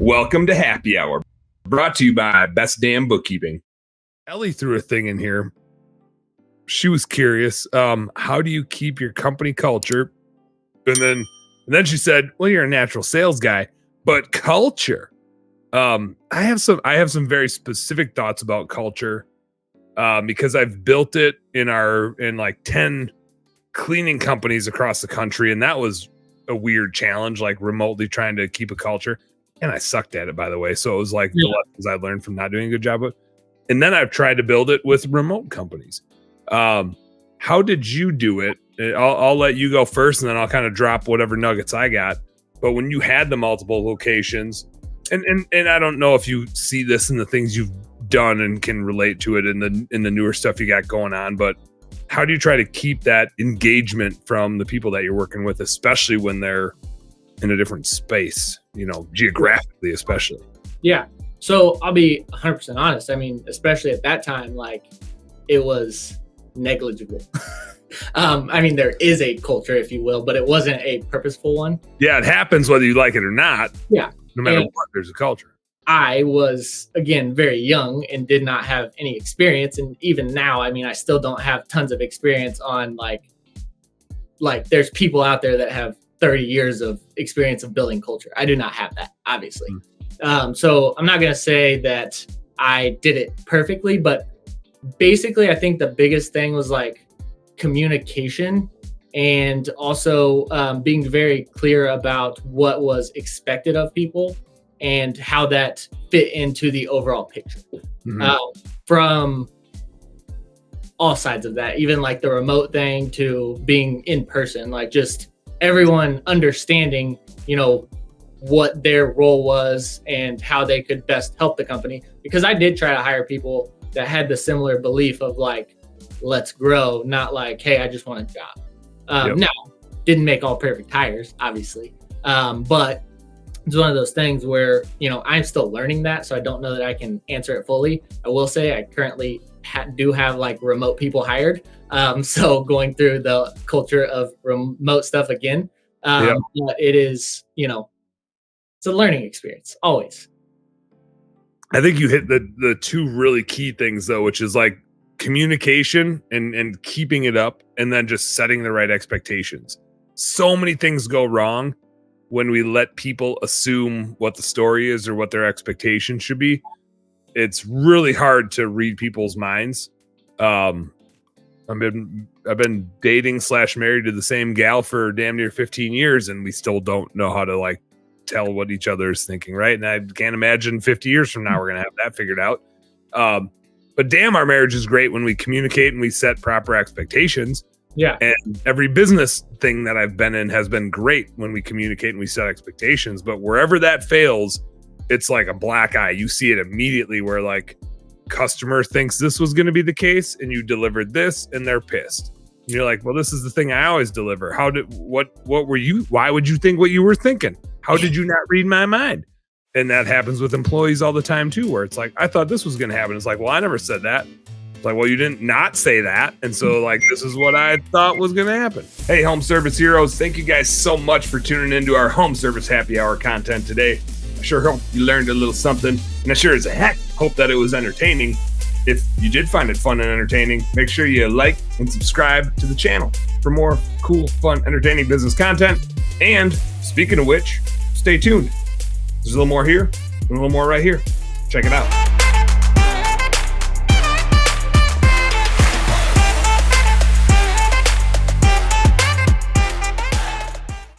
Welcome to Happy Hour, brought to you by Best Damn Bookkeeping. Ellie threw a thing in here. She was curious. How do you keep your company culture? And then she said, "Well, you're a natural sales guy, but culture." I have some very specific thoughts about culture because I've built it in like 10 cleaning companies across the country, and that was a weird challenge, like remotely trying to keep a culture. And I sucked at it, by the way. So it was like the lessons I learned from not doing a good job of it. And then I've tried to build it with remote companies. How did you do it? I'll let you go first, and then I'll kind of drop whatever nuggets I got. But when you had the multiple locations, and I don't know if you see this in the things you've done and can relate to it in the newer stuff you got going on, but how do you try to keep that engagement from the people that you're working with, especially when they're in a different space, geographically, especially? Yeah. So I'll be 100% honest. I mean, especially at that time, like it was negligible. I mean, there is a culture, if you will, but it wasn't a purposeful one. Yeah, it happens whether you like it or not. Yeah. No matter what, there's a culture. I was, again, very young and did not have any experience. And even now, I mean, I still don't have tons of experience on like there's people out there that have 30 years of experience of building culture. I do not have that, obviously. So I'm not going to say that I did it perfectly, but basically I think the biggest thing was like communication and also being very clear about what was expected of people and how that fit into the overall picture. From all sides of that, even like the remote thing to being in person, like just everyone understanding, what their role was and how they could best help the company. Because I did try to hire people that had the similar belief of like, let's grow, not like, hey, I just want a job. Now, didn't make all perfect hires, obviously. But it's one of those things where, I'm still learning that. So I don't know that I can answer it fully. I will say I currently do have like remote people hired. So going through the culture of remote stuff again. But it is, it's a learning experience always. I think you hit the two really key things though, which is like communication and keeping it up, and then just setting the right expectations. So many things go wrong when we let people assume what the story is or what their expectations should be. It's really hard to read people's minds. I've been dating / married to the same gal for damn near 15 years, and we still don't know how to like tell what each other is thinking, right? And I can't imagine 50 years from now we're gonna have that figured out. But damn, our marriage is great when we communicate and we set proper expectations. Yeah. And every business thing that I've been in has been great when we communicate and we set expectations. But wherever that fails, it's like a black eye. You see it immediately where like customer thinks this was going to be the case and you delivered this and they're pissed. And you're like, well, this is the thing I always deliver. What were you? Why would you think what you were thinking? How did you not read my mind? And that happens with employees all the time too, where it's like, I thought this was going to happen. It's like, well, I never said that. It's like, well, you didn't not say that. And so like, this is what I thought was going to happen. Hey, home service heroes. Thank you guys so much for tuning into our home service happy hour content today. I sure hope you learned a little something, and I sure as heck hope that it was entertaining. If you did find it fun and entertaining, make sure you like and subscribe to the channel for more cool, fun, entertaining business content. And speaking of which, stay tuned. There's a little more here and a little more right here. Check it out.